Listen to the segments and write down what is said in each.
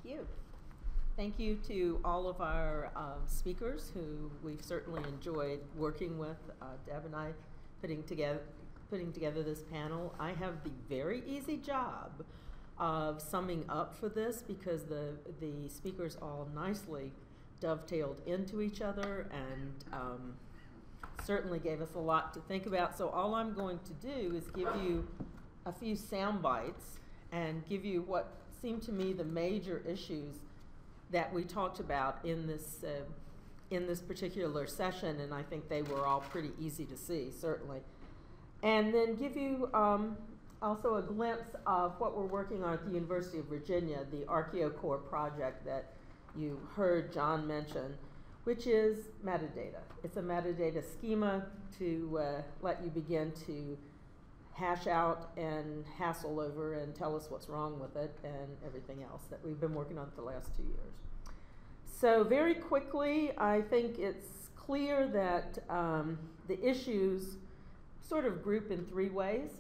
you. Thank you to all of our speakers who we've certainly enjoyed working with. Deb and I putting together this panel. I have the very easy job of summing up for this because the speakers all nicely dovetailed into each other and certainly gave us a lot to think about. So all I'm going to do is give you a few sound bites and give you what seemed to me the major issues that we talked about in this particular session, and I think they were all pretty easy to see, certainly. And then give you also a glimpse of what we're working on at the University of Virginia, the ArchaeoCore project that you heard John mention, which is metadata. It's a metadata schema to let you begin to hash out and hassle over and tell us what's wrong with it and everything else that we've been working on for the last 2 years. So very quickly, I think it's clear that the issues sort of group in 3 ways.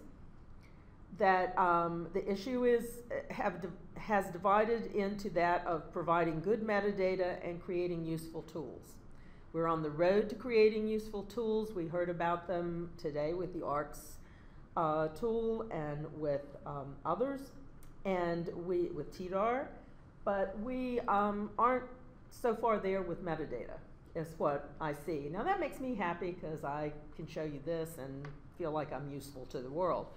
That the issue has divided into that of providing good metadata and creating useful tools. We're on the road to creating useful tools. We heard about them today with the ARCS tool and with others, and with TDAR, but we aren't so far there with metadata, is what I see. Now that makes me happy because I can show you this and feel like I'm useful to the world.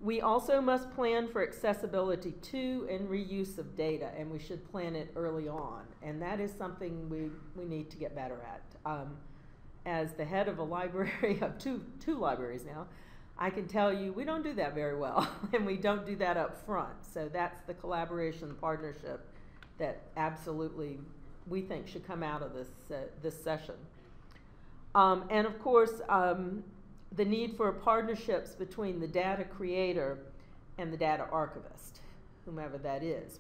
We also must plan for accessibility to and reuse of data, and we should plan it early on, and that is something we need to get better at. As the head of a library of two libraries now, I can tell you we don't do that very well, and we don't do that up front. So that's the collaboration partnership that absolutely we think should come out of this session. And of course, the need for partnerships between the data creator and the data archivist, whomever that is.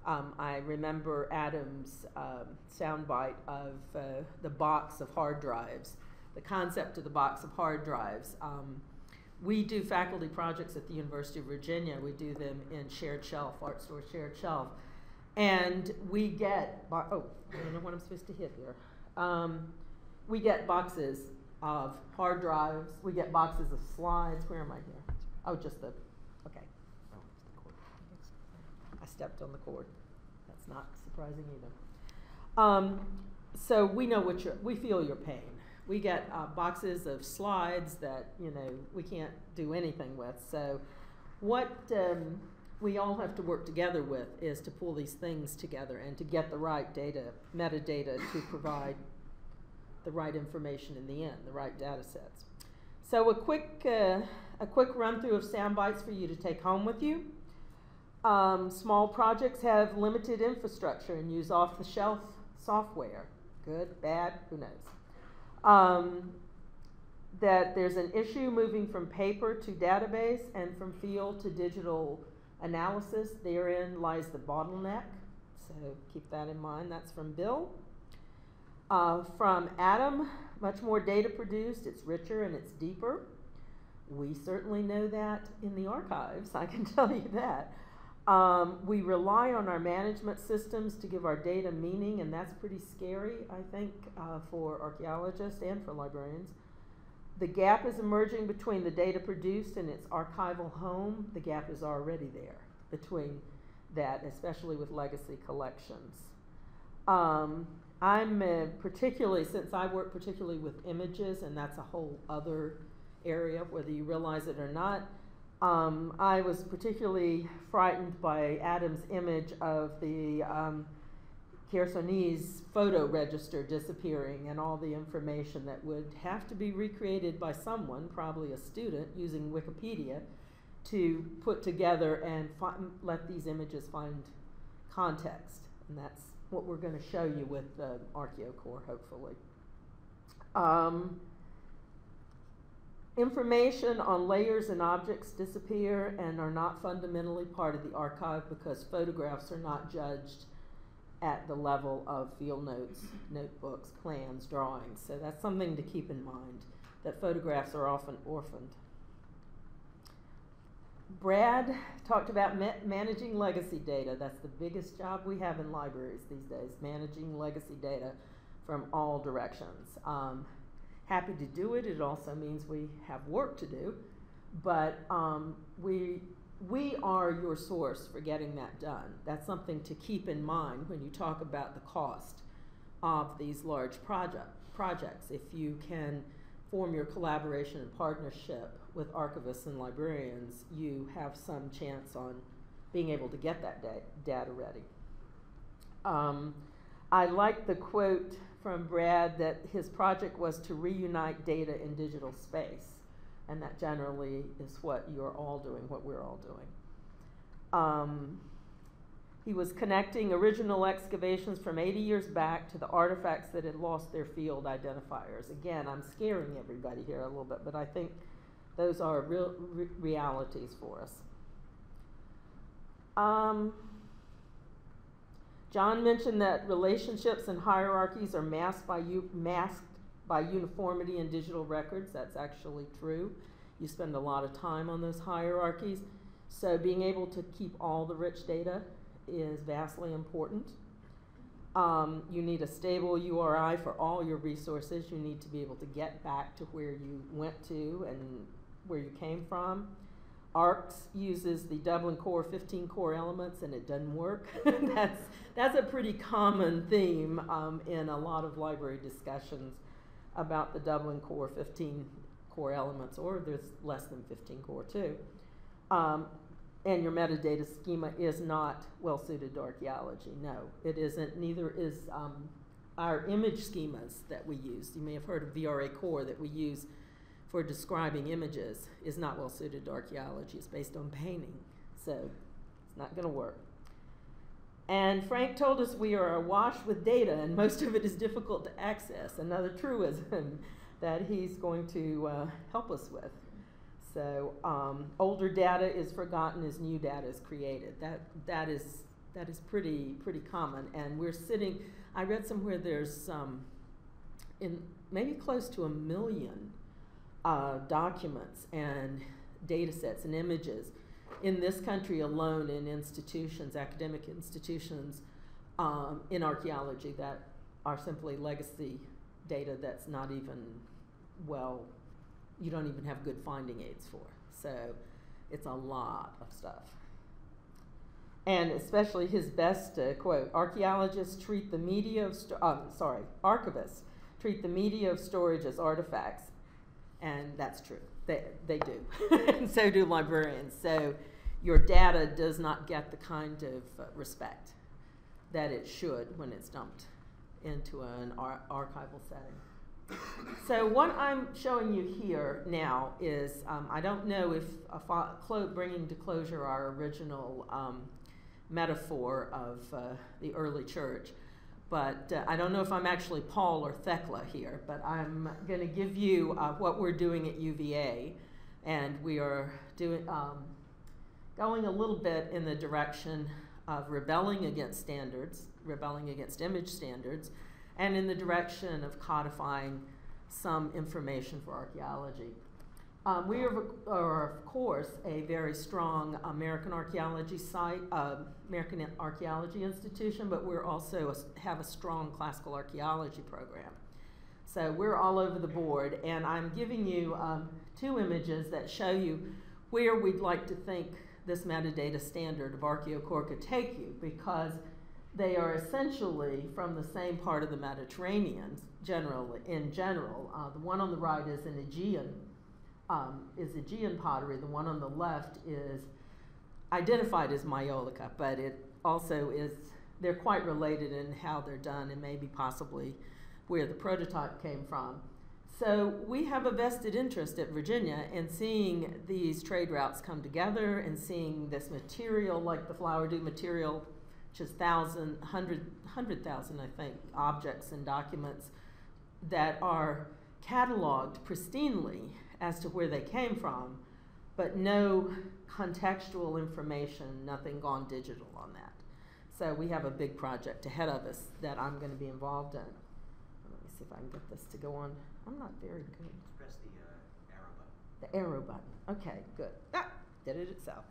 I remember Adam's soundbite of the box of hard drives, the concept of the box of hard drives. We do faculty projects at the University of Virginia. We do them in shared shelf, Art Store shared shelf. And we get, I don't know what I'm supposed to hit here. We get boxes of hard drives. We get boxes of slides. Where am I here? Oh, just the, okay. I stepped on the cord. That's not surprising either. So we know we feel your pain. We get boxes of slides that, we can't do anything with. So what we all have to work together with is to pull these things together and to get the right data, metadata, to provide the right information in the end, the right data sets. So a quick run through of sound bites for you to take home with you. Small projects have limited infrastructure and use off-the-shelf software. Good, bad, who knows? That there's an issue moving from paper to database and from field to digital analysis. Therein lies the bottleneck. So keep that in mind. That's from Bill. From Adam, much more data produced. It's richer and it's deeper. We certainly know that in the archives, I can tell you that. We rely on our management systems to give our data meaning, and that's pretty scary, I think, for archaeologists and for librarians. The gap is emerging between the data produced and its archival home. The gap is already there between that, especially with legacy collections. I'm particularly, since I work particularly with images, and that's a whole other area, whether you realize it or not, I was particularly frightened by Adam's image of the Chersonese photo register disappearing and all the information that would have to be recreated by someone, probably a student, using Wikipedia to put together and let these images find context. And that's what we're going to show you with ArchaeoCore, hopefully. Information on layers and objects disappear and are not fundamentally part of the archive because photographs are not judged at the level of field notes, notebooks, plans, drawings. So that's something to keep in mind, that photographs are often orphaned. Brad talked about managing legacy data. That's the biggest job we have in libraries these days, managing legacy data from all directions. Happy to do it. It also means we have work to do, but we are your source for getting that done. That's something to keep in mind when you talk about the cost of these large projects. If you can form your collaboration and partnership with archivists and librarians, you have some chance on being able to get that data ready. I like the quote from Brad that his project was to reunite data in digital space, and that generally is what you're all doing, what we're all doing. He was connecting original excavations from 80 years back to the artifacts that had lost their field identifiers. Again, I'm scaring everybody here a little bit, but I think those are real realities for us. John mentioned that relationships and hierarchies are masked by uniformity in digital records. That's actually true. You spend a lot of time on those hierarchies. So being able to keep all the rich data is vastly important. You need a stable URI for all your resources. You need to be able to get back to where you went to and where you came from. ARCS uses the Dublin Core 15 core elements, and it doesn't work. That's a pretty common theme in a lot of library discussions about the Dublin Core 15 core elements, or there's less than 15 core too. And your metadata schema is not well suited to archaeology. No, it isn't. Neither is our image schemas that we use. You may have heard of VRA Core that we use for describing images is not well suited to archaeology. It's based on painting, so it's not going to work. And Frank told us we are awash with data, and most of it is difficult to access. Another truism that he's going to help us with. So older data is forgotten as new data is created. That is pretty common. And we're sitting. I read somewhere there's in maybe close to 1 million documents and data sets and images in this country alone, in institutions, academic institutions, in archaeology, that are simply legacy data that's not even, well, you don't even have good finding aids for. So it's a lot of stuff. And especially his best quote, archaeologists treat the media of, archivists treat the media of storage as artifacts. And that's true, they do, and so do librarians. So your data does not get the kind of respect that it should when it's dumped into an archival setting. So what I'm showing you here now is, I don't know if bringing to closure our original metaphor of the early church, but I don't know if I'm actually Paul or Thecla here, but I'm going to give you what we're doing at UVA, and we are doing, going a little bit in the direction of rebelling against standards, rebelling against image standards, and in the direction of codifying some information for archaeology. We are, of course, a very strong American archaeology site, American Archaeology Institution, but we're also have a strong classical archaeology program. So we're all over the board, and I'm giving you 2 images that show you where we'd like to think this metadata standard of ArchaeoCore could take you, because they are essentially from the same part of the Mediterranean, in general. The one on the right is an Aegean pottery. The one on the left is identified as Maiolica, but it also is, they're quite related in how they're done and maybe possibly where the prototype came from. So we have a vested interest at Virginia in seeing these trade routes come together and seeing this material, like the flower dew material, which is 100,000, I think, objects and documents that are cataloged pristinely as to where they came from, but no contextual information, nothing gone digital on that. So we have a big project ahead of us that I'm going to be involved in. Let me see if I can get this to go on. I'm not very good. Press the arrow button. The arrow button. Okay, good. Ah, did it itself.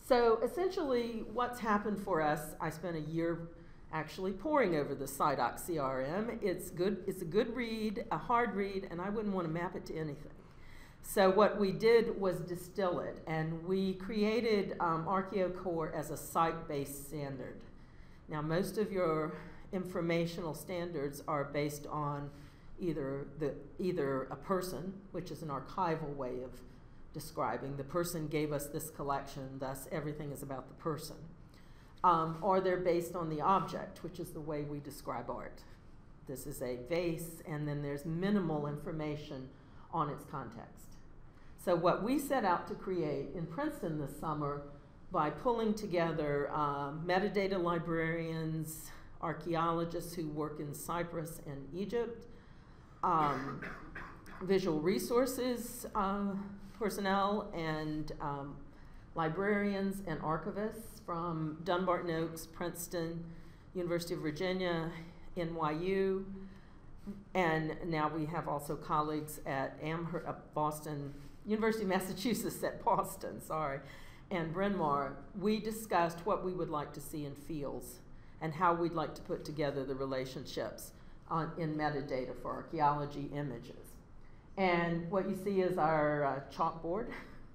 So essentially what's happened for us, I spent a year actually poring over the SciDoc CRM. It's a good read, a hard read, and I wouldn't want to map it to anything. So what we did was distill it, and we created ArchaeoCore as a site-based standard. Now most of your informational standards are based on either a person, which is an archival way of describing the person gave us this collection, thus everything is about the person. Or they're based on the object, which is the way we describe art. This is a vase, and then there's minimal information on its context. So what we set out to create in Princeton this summer by pulling together metadata librarians, archaeologists who work in Cyprus and Egypt, visual resources personnel, and librarians and archivists from Dunbarton Oaks, Princeton, University of Virginia, NYU, and now we have also colleagues at Boston, University of Massachusetts at Boston, sorry, and Bryn Mawr. We discussed what we would like to see in fields and how we'd like to put together the relationships in metadata for archaeology images. And what you see is our chalkboard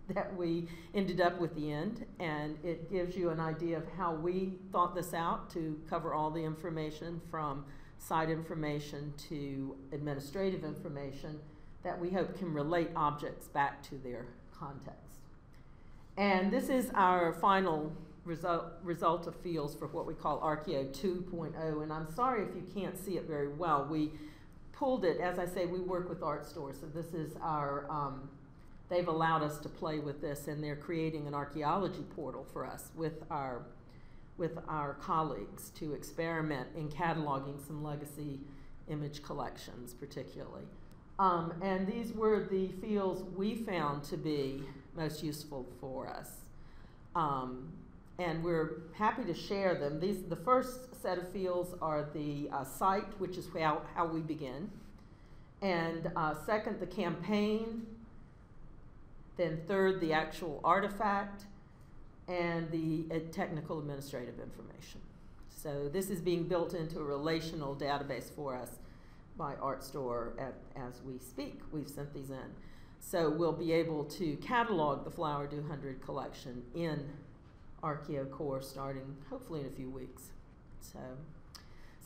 that we ended up with the end, and it gives you an idea of how we thought this out to cover all the information from site information to administrative information that we hope can relate objects back to their context. And this is our final result of fields for what we call Archaeo 2.0, and I'm sorry if you can't see it very well. We pulled it, as I say, we work with art stores, so this is our, they've allowed us to play with this, and they're creating an archaeology portal for us with our colleagues to experiment in cataloging some legacy image collections particularly. And these were the fields we found to be most useful for us. And we're happy to share them. The first set of fields are the site, which is how we begin. And second, the campaign. Then third, the actual artifact. And the technical administrative information. So this is being built into a relational database for us by ArtStore as we speak. We've sent these in. So we'll be able to catalog the Flower 200 collection in ArchaeoCore starting hopefully in a few weeks.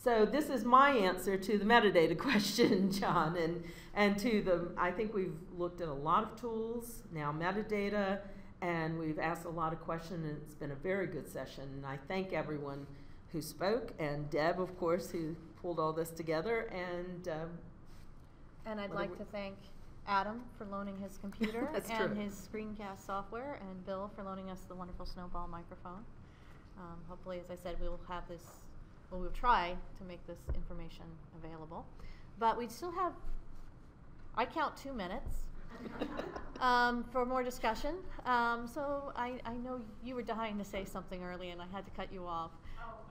So this is my answer to the metadata question, John, and to the, I think we've looked at a lot of tools, now metadata, and we've asked a lot of questions, and it's been a very good session. And I thank everyone who spoke, and Deb, of course, who pulled all this together. And I'd like to thank Adam for loaning his computer and his screencast software, and Bill for loaning us the wonderful Snowball microphone. Hopefully, as I said, we'll have this, well, we'll try to make this information available. But we still have, I count 2 minutes. For more discussion. So I know you were dying to say something early, and I had to cut you off.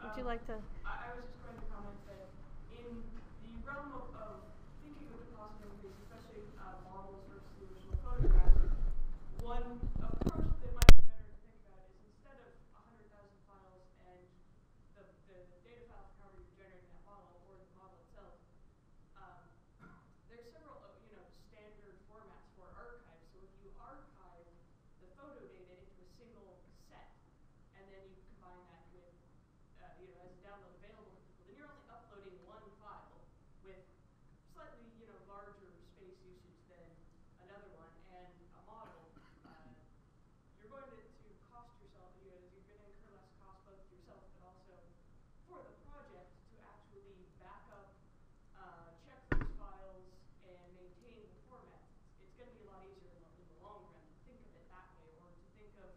Would you like to? I was just going to comment that in the realm of thinking of the possibilities, especially models versus the original photographs, one approach that might be better to think about is instead of 100,000 files and the data files for however you're generating that model or the model itself, there's several standard formats for archives. So if you archive the photo data into a single set, and then you combine that with as a download available to people, then you're only uploading one file with slightly larger space usage than another one, and a model. You're going to cost yourself. You're going to incur less cost both to yourself, but also for the project to actually back up, check those files, and maintain the format. It's going to be a lot easier in the long run to think of it that way, or to think of,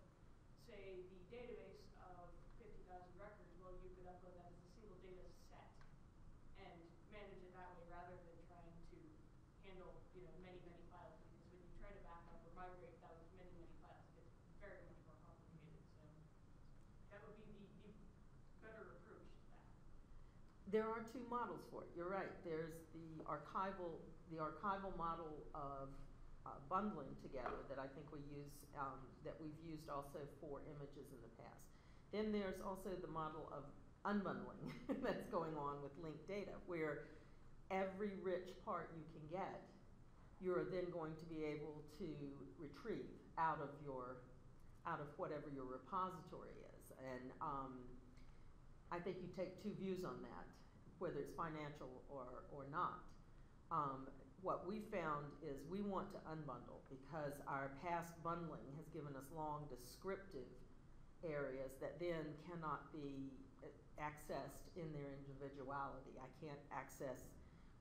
say, the database of 50,000 records. Well, you could upload that as a single data set and manage it that way rather than trying to handle many files. Because when you try to back up or migrate those many files, it gets very much more complicated. So that would be the better approach to that. there are 2 models for it. You're right. There's the archival model of bundling together that I think we use, that we've used also for images in the past. Then there's also the model of unbundling that's going on with linked data, where every rich part you can get, you're then going to be able to retrieve out of whatever your repository is. And I think you take two views on that, whether it's financial or not. What we found is we want to unbundle because our past bundling has given us long descriptive areas that then cannot be accessed in their individuality. I can't access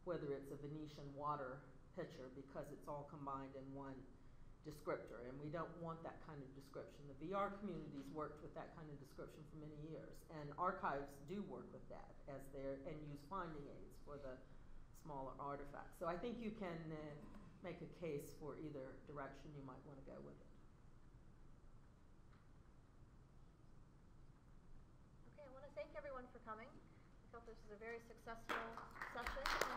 whether it's a Venetian water pitcher because it's all combined in one descriptor, and we don't want that kind of description. The VR communities worked with that kind of description for many years, and archives do work with that as and use finding aids for the smaller artifacts. So I think you can make a case for either direction you might want to go with it. Okay, I want to thank everyone for coming. I felt this was a very successful session.